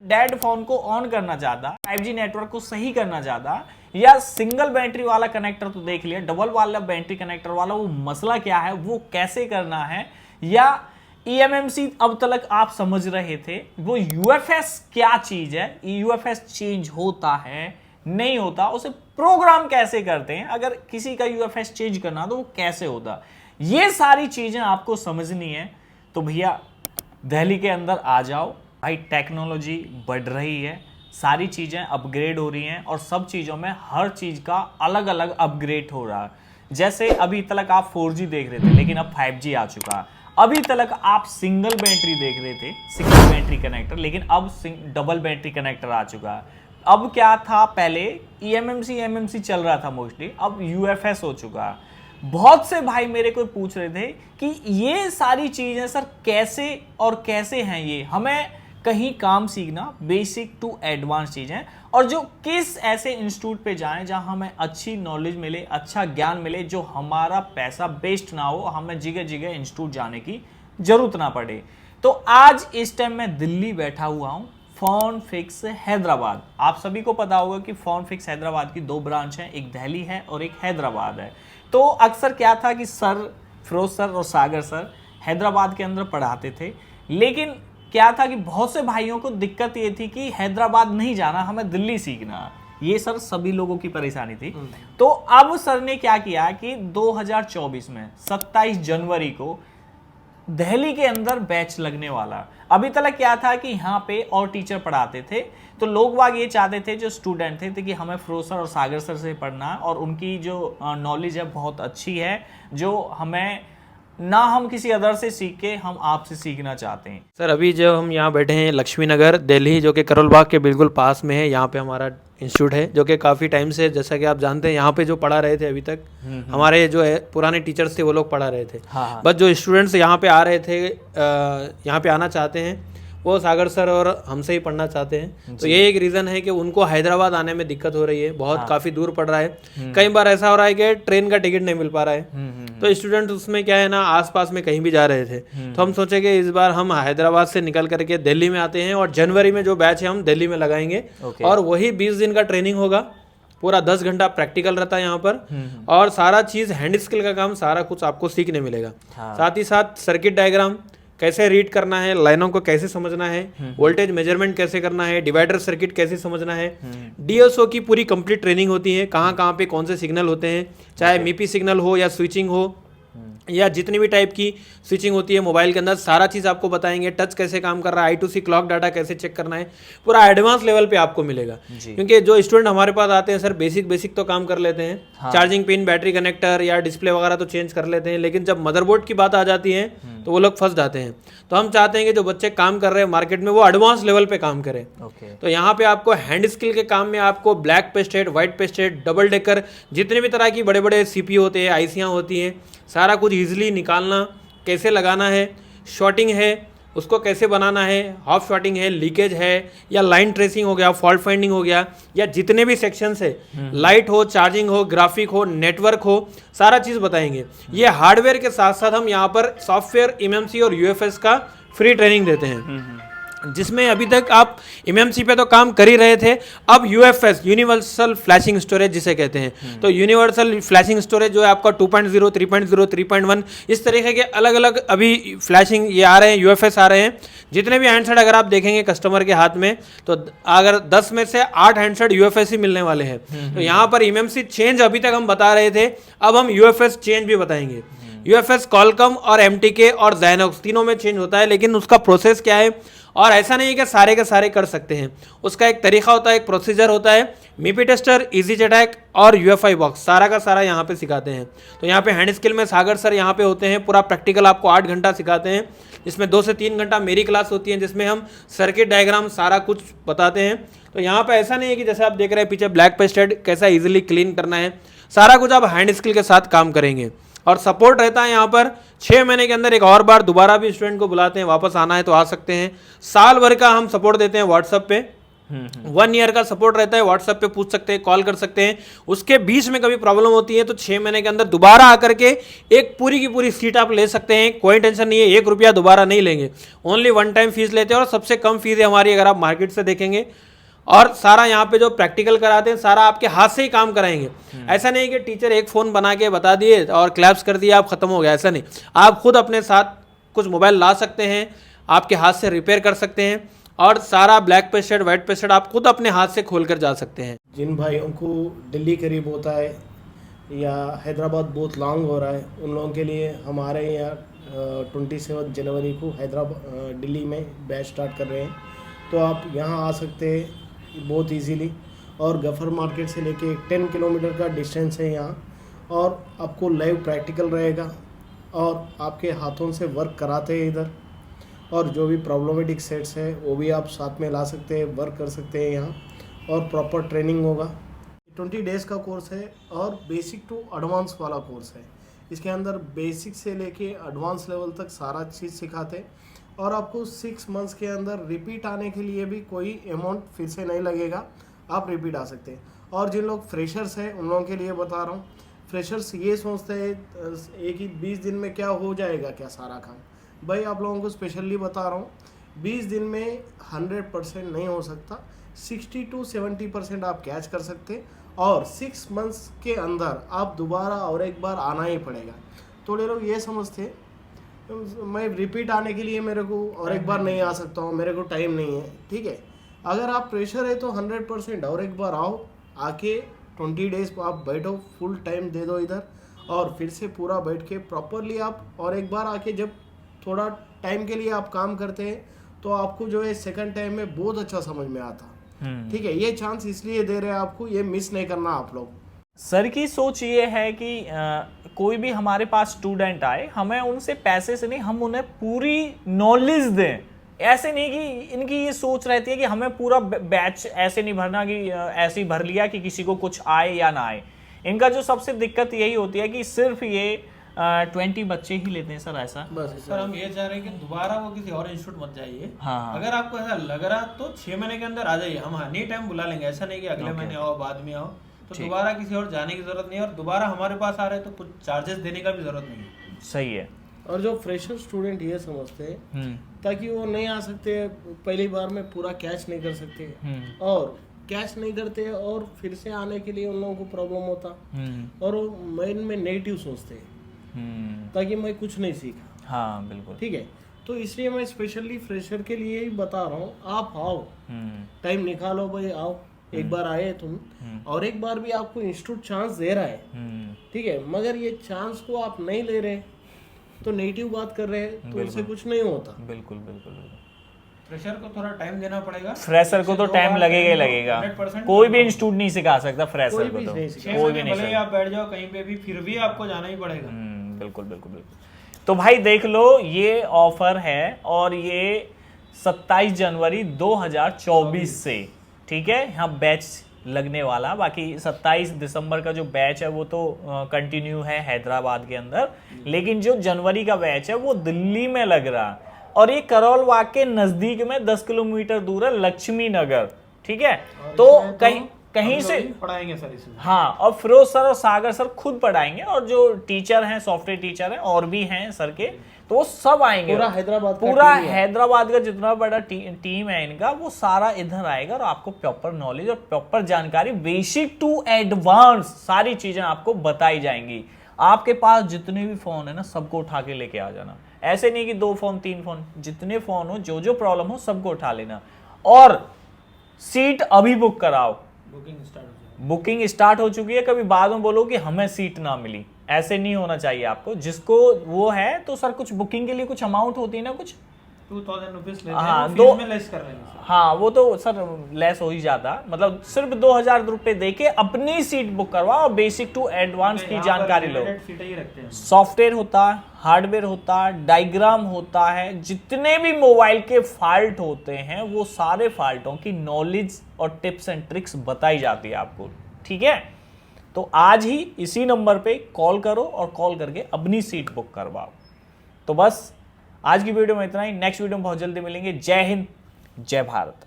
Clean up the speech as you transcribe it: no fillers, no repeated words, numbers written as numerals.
Dead phone को on करना चाहता, 5G नेटवर्क को सही करना चाहता, या सिंगल बैटरी वाला कनेक्टर तो देख लिया, डबल वाला बैटरी कनेक्टर वाला वो मसला क्या है, वो कैसे करना है, या eMMC अब तक आप समझ रहे थे, वो UFS क्या चीज है, UFS चेंज होता है नहीं होता, उसे प्रोग्राम कैसे करते हैं, अगर किसी का UFS चेंज करना तो वो कैसे होता, ये सारी चीजें आपको समझनी है। तो भैया दिल्ली के अंदर आ जाओ भाई, टेक्नोलॉजी बढ़ रही है, सारी चीजें अपग्रेड हो रही हैं और सब चीजों में हर चीज का अलग अलग अपग्रेड हो रहा है। जैसे अभी तक आप 4G देख रहे थे लेकिन अब 5G आ चुका है, अभी तक आप सिंगल बैटरी देख रहे थे, सिंगल बैटरी कनेक्टर, लेकिन अब डबल बैटरी कनेक्टर आ चुका है। अब क्या था, पहले eMMC चल रहा था मोस्टली, अब UFS हो चुका है। बहुत से भाई मेरे को पूछ रहे थे कि ये सारी चीजें सर कैसे और कैसे हैं, ये हमें कहीं काम सीखना, बेसिक टू एडवांस चीजें, और जो किस ऐसे इंस्टीट्यूट पे जाएं जहां हमें अच्छी नॉलेज मिले, अच्छा ज्ञान मिले, जो हमारा पैसा वेस्ट ना हो, हमें जगह जगह इंस्टीट्यूट जाने की जरूरत ना पड़े। तो आज इस टाइम मैं दिल्ली बैठा हुआ हूं, फोन फिक्स हैदराबाद। आप सभी को पता होगा कि फोन फिक्स हैदराबाद की 2 ब्रांच हैं, एक दिल्ली है और एक हैदराबाद है। तो अक्सर क्या था कि सर फिरोज सर और सागर सर हैदराबाद के अंदर पढ़ाते थे, लेकिन क्या था कि बहुत से भाइयों को दिक्कत ये थी कि हैदराबाद नहीं जाना, हमें दिल्ली सीखना, ये सर सभी लोगों की परेशानी थी। तो अब सर ने क्या किया कि 2024 में 27 जनवरी को दिल्ली के अंदर बैच लगने वाला। अभी तक क्या था कि यहाँ पे और टीचर पढ़ाते थे, तो लोग बाग ये चाहते थे, जो स्टूडेंट थे कि हमें फिरोज सर और सागर सर से पढ़ना, और उनकी जो नॉलेज है बहुत अच्छी है, जो हमें ना हम किसी अदर से सीख के हम आपसे सीखना चाहते हैं। सर अभी जो हम यहाँ बैठे हैं लक्ष्मी नगर दिल्ली, जो कि करोल बाग के बिल्कुल पास में है, यहाँ पे हमारा इंस्टीट्यूट है, जो कि काफ़ी टाइम से, जैसा कि आप जानते हैं, यहाँ पे जो पढ़ा रहे थे अभी तक हमारे जो है पुराने टीचर्स थे वो लोग पढ़ा रहे थे। हाँ। बस जो स्टूडेंट्स यहाँ पे आ रहे थे, यहाँ पे आना चाहते हैं, वो सागर सर और हमसे ही पढ़ना चाहते हैं। तो ये एक रीज़न है कि उनको हैदराबाद आने में दिक्कत हो रही है, बहुत काफ़ी दूर पड़ रहा है। कई बार ऐसा हो रहा है कि ट्रेन का टिकट नहीं मिल पा रहा है, तो स्टूडेंट उसमें क्या है ना, आसपास में कहीं भी जा रहे थे। तो हम सोचे कि इस बार हम हैदराबाद से निकल करके दिल्ली में आते हैं, और जनवरी में जो बैच है हम दिल्ली में लगाएंगे, और वही 20 दिन का ट्रेनिंग होगा, पूरा 10 घंटा प्रैक्टिकल रहता है यहाँ पर, और सारा चीज़ हैंड स्किल का काम सारा कुछ आपको सीखने मिलेगा। साथ ही साथ सर्किट डायग्राम कैसे रीड करना है, लाइनों को कैसे समझना है, वोल्टेज मेजरमेंट कैसे करना है, डिवाइडर सर्किट कैसे समझना है, डीएसओ की पूरी कंप्लीट ट्रेनिंग होती है, कहाँ कहाँ पे कौन से सिग्नल होते हैं, चाहे मीपी सिग्नल हो या स्विचिंग हो, या जितनी भी टाइप की स्विचिंग होती है मोबाइल के अंदर, सारा चीज़ आपको बताएंगे। टच कैसे काम कर रहा है, I2C क्लॉक डाटा कैसे चेक करना है, पूरा एडवांस लेवल पे आपको मिलेगा। क्योंकि जो स्टूडेंट हमारे पास आते हैं सर, बेसिक तो काम कर लेते हैं, हाँ। चार्जिंग पिन, बैटरी कनेक्टर या डिस्प्ले वगैरह तो चेंज कर लेते हैं, लेकिन जब मदरबोर्ड की बात आ जाती है तो वो लोग फंस जाते हैं। तो हम चाहते हैं कि जो बच्चे काम कर रहे हैं मार्केट में, वो एडवांस लेवल पे काम करें। तो यहाँ पे आपको हैंड स्किल के काम में आपको black pasted, white pasted, double decker, जितने भी तरह की बड़े बड़े CPU होते हैं, आईसियाँ होती हैं, सारा कुछ ईजिली निकालना, कैसे लगाना है, शॉर्टिंग है उसको कैसे बनाना है, हाफ शॉर्टिंग है, लीकेज है, या लाइन ट्रेसिंग हो गया, फॉल्ट फाइंडिंग हो गया, या जितने भी सेक्शंस है, लाइट हो, चार्जिंग हो, ग्राफिक हो, नेटवर्क हो, सारा चीज़ बताएंगे। ये हार्डवेयर के साथ साथ हम यहाँ पर सॉफ्टवेयर, eMMC और UFS का फ्री ट्रेनिंग देते हैं, जिसमें अभी तक आप eMMC पे तो काम कर ही रहे थे, अब UFS यूनिवर्सल फ्लैशिंग स्टोरेज जिसे कहते हैं, तो यूनिवर्सल फ्लैशिंग स्टोरेज जो है आपका 2.0, 3.0, 3.1, इस तरीके के अलग अलग अभी फ्लैशिंग ये आ रहे हैं, UFS आ रहे हैं। जितने भी हैंडसेट अगर आप देखेंगे कस्टमर के हाथ में, तो अगर 10 में से 8 हैंडसेट UFS ही मिलने वाले हैं। तो यहाँ पर eMMC चेंज अभी तक हम बता रहे थे, अब हम UFS चेंज भी बताएंगे। UFS कॉलकॉम और MTK और Zynox तीनों में चेंज होता है, लेकिन उसका प्रोसेस क्या है, और ऐसा नहीं है कि सारे के सारे कर सकते हैं, उसका एक तरीका होता है, एक प्रोसीजर होता है। मीपी टेस्टर, इजी चटैक और UFI बॉक्स सारा का सारा यहाँ पे सिखाते हैं। तो यहाँ पे हैंड स्किल में सागर सर यहाँ पे होते हैं, पूरा प्रैक्टिकल आपको 8 घंटा सिखाते हैं, जिसमें 2 से 3 घंटा मेरी क्लास होती है, जिसमें हम सर्किट डायग्राम सारा कुछ बताते हैं। तो यहाँ पे ऐसा नहीं है कि जैसे आप देख रहे हैं पीछे ब्लैक पेस्टेड कैसा ईजिली क्लीन करना है, सारा कुछ आप हैंड स्किल के साथ काम करेंगे। और सपोर्ट रहता है यहाँ पर 6 महीने के अंदर एक और बार दोबारा भी स्टूडेंट को बुलाते हैं, वापस आना है तो आ सकते हैं। साल भर का हम सपोर्ट देते हैं व्हाट्सएप पे, 1 ईयर का सपोर्ट रहता है, व्हाट्सएप पे पूछ सकते हैं, कॉल कर सकते हैं। उसके बीच में कभी प्रॉब्लम होती है तो 6 महीने के अंदर दोबारा आकर के एक पूरी की पूरी सीट आप ले सकते हैं, कोई टेंशन नहीं है। 1 रुपया दोबारा नहीं लेंगे, ओनली 1 टाइम फीस लेते हैं और सबसे कम फीस है हमारी अगर आप मार्केट से देखेंगे। और सारा यहाँ पे जो प्रैक्टिकल कराते हैं सारा आपके हाथ से ही काम कराएंगे। ऐसा नहीं कि टीचर एक फ़ोन बना के बता दिए और क्लैप्स कर दिया, आप खत्म हो गया, ऐसा नहीं। आप खुद अपने साथ कुछ मोबाइल ला सकते हैं, आपके हाथ से रिपेयर कर सकते हैं और सारा ब्लैक पेस्टेड व्हाइट पेस्टेड आप खुद अपने हाथ से खोल कर जा सकते हैं। जिन भाइयों को दिल्ली करीब होता है या हैदराबाद बहुत लॉन्ग हो रहा है, उन लोगों के लिए हमारे यहाँ 27 जनवरी को हैदराबाद दिल्ली में बैच स्टार्ट कर रहे हैं। तो आप यहाँ आ सकते हैं बहुत इजीली। और गफर मार्केट से लेके 10 किलोमीटर का डिस्टेंस है यहाँ, और आपको लाइव प्रैक्टिकल रहेगा और आपके हाथों से वर्क कराते हैं इधर। और जो भी प्रॉब्लमेटिक सेट्स है वो भी आप साथ में ला सकते हैं, वर्क कर सकते हैं यहाँ, और प्रॉपर ट्रेनिंग होगा। 20 डेज़ का कोर्स है और बेसिक टू एडवांस वाला कोर्स है। इसके अंदर बेसिक से लेके एडवांस लेवल तक सारा चीज़ सिखाते हैं। और आपको 6 मंथ्स के अंदर रिपीट आने के लिए भी कोई अमाउंट फिर से नहीं लगेगा, आप रिपीट आ सकते हैं। और जिन लोग फ्रेशर्स हैं उन लोगों के लिए बता रहा हूँ, फ्रेशर्स ये सोचते हैं एक ही 20 दिन में क्या हो जाएगा क्या सारा काम। भाई आप लोगों को स्पेशली बता रहा हूँ, 20 दिन में 100% नहीं हो सकता, 60 to 70% आप कैच कर सकते हैं। और 6 मंथ्स के अंदर आप दोबारा और एक बार आना ही पड़ेगा। थोड़े लोग ये समझते हैं मैं रिपीट आने के लिए मेरे को और एक बार नहीं आ सकता हूँ, मेरे को टाइम नहीं है। ठीक है, अगर आप प्रेशर है तो 100% और एक बार आओ, आके 20 डेज़ आप बैठो, फुल टाइम दे दो इधर, और फिर से पूरा बैठ के प्रॉपरली आप और एक बार आके जब थोड़ा टाइम के लिए आप काम करते हैं तो आपको जो है सेकंड टाइम में बहुत अच्छा समझ में आता। ठीक है, ये चांस इसलिए दे रहे हैं आपको, ये मिस नहीं करना आप लोग। सर की सोच ये है कि कोई भी हमारे पास स्टूडेंट आए, हमें उनसे पैसे से नहीं, हम उन्हें पूरी नॉलेज दें। ऐसे नहीं कि इनकी ये सोच रहती है कि हमें पूरा बैच ऐसे नहीं भरना कि ऐसे ही भर लिया कि किसी को कुछ आए या ना आए। इनका जो सबसे दिक्कत यही होती है कि सिर्फ ये 20 बच्चे ही लेते हैं सर। ऐसा बस सर हम ये चाह रहे हैं कि दोबारा वो किसी और इंस्टीट्यूट मत जाइए। हाँ। अगर आपको ऐसा लग रहा तो 6 महीने के अंदर आ जाइए, हम एनी टाइम बुला लेंगे। ऐसा नहीं कि अगले महीने आओ बाद में आओ, तो दोबारा किसी और जाने की जरूरत नहीं है। और दोबारा हमारे पास आ रहे हैं तो कुछ चार्जेस देने का भी जरूरत नहीं है। सही है। और जो फ्रेशर स्टूडेंट ये समझते हैं ताकि वो नहीं आ सकते, पहली बार में पूरा कैच नहीं कर सकते, और कैच नहीं करते और फिर से आने के लिए उन लोगों को प्रॉब्लम होता, और वो माइंड में नेगेटिव सोचते हैं ताकि मैं कुछ नहीं सीखा। हाँ बिल्कुल। ठीक है, तो इसलिए मैं स्पेशली फ्रेशर के लिए ही बता रहा हूँ, आप आओ, टाइम निकालो भाई, आओ। एक बार आए तुम, और एक बार भी आपको इंस्टीट्यूट चांस दे रहा है। ठीक है, मगर ये चांस को आप नहीं ले रहे तो नेगेटिव बात कर रहे हैं, तो उससे कुछ नहीं होता। बिल्कुल बिल्कुल। फ्रेशर को थोड़ा टाइम देना पड़ेगा। फ्रेशर को तो टाइम लगेगा ही लगेगा। कोई भी इंस्टीट्यूट नहीं सिखा सकता फ्रेशर को, तो कोई भी नहीं। भले आप बैठ जाओ कहीं पे भी, फिर भी आपको जाना ही पड़ेगा। बिल्कुल बिल्कुल बिल्कुल। तो भाई देख लो, ये ऑफर है और ये 27 जनवरी 2024 से, ठीक है, यहाँ बैच लगने वाला। बाकी 27 दिसंबर का जो बैच है वो तो कंटिन्यू है हैदराबाद के अंदर, लेकिन जो जनवरी का बैच है वो दिल्ली में लग रहा, और ये करौल बाग के नजदीक में 10 किलोमीटर दूर है, लक्ष्मी नगर। ठीक है, तो कहीं से पढ़ाएंगे सर इसमें। हाँ, और फिरोज सर और सागर सर खुद पढ़ाएंगे, और जो टीचर हैं, सॉफ्टवेयर टीचर हैं और भी हैं सर के, तो वो सब आएंगे। पूरा हैदराबाद का जितना बड़ा टीम है इनका, वो सारा इधर आएगा और आपको प्रॉपर नॉलेज और प्रॉपर जानकारी, बेसिक टू एडवांस सारी चीजें आपको बताई जाएंगी। आपके पास जितने भी फोन है ना, सबको उठा के लेके आ जाना। ऐसे नहीं कि 2 फोन 3 फोन, जितने फोन हो, जो जो प्रॉब्लम हो, सबको उठा लेना। और सीट अभी बुक कराओ। बुकिंग स्टार्ट हो चुकी है। कभी बाद में बोलो कि हमें सीट ना मिली, ऐसे नहीं होना चाहिए आपको। जिसको वो है तो सर कुछ बुकिंग के लिए कुछ अमाउंट होती है ना, कुछ 2000 रुपीज लेते हाँ, हैं, दो में लेस कर रहे हैं। हाँ, वो तो सर लेस हो ही जाता, मतलब सिर्फ 2000 रुपए देके अपनी सीट बुक करवाओ और बेसिक टू एडवांस की जानकारी लो। सॉफ्टवेयर होता है, हार्डवेयर होता है, डायग्राम होता है, जितने भी मोबाइल के फॉल्ट होते हैं वो सारे फॉल्टों की नॉलेज और टिप्स एंड ट्रिक्स बताई जाती है आपको। ठीक है, तो आज ही इसी नंबर पे कॉल करो और कॉल करके अपनी सीट बुक करवाओ। तो बस आज की वीडियो में इतना ही। नेक्स्ट वीडियो में बहुत जल्दी मिलेंगे। जय हिंद, जय भारत।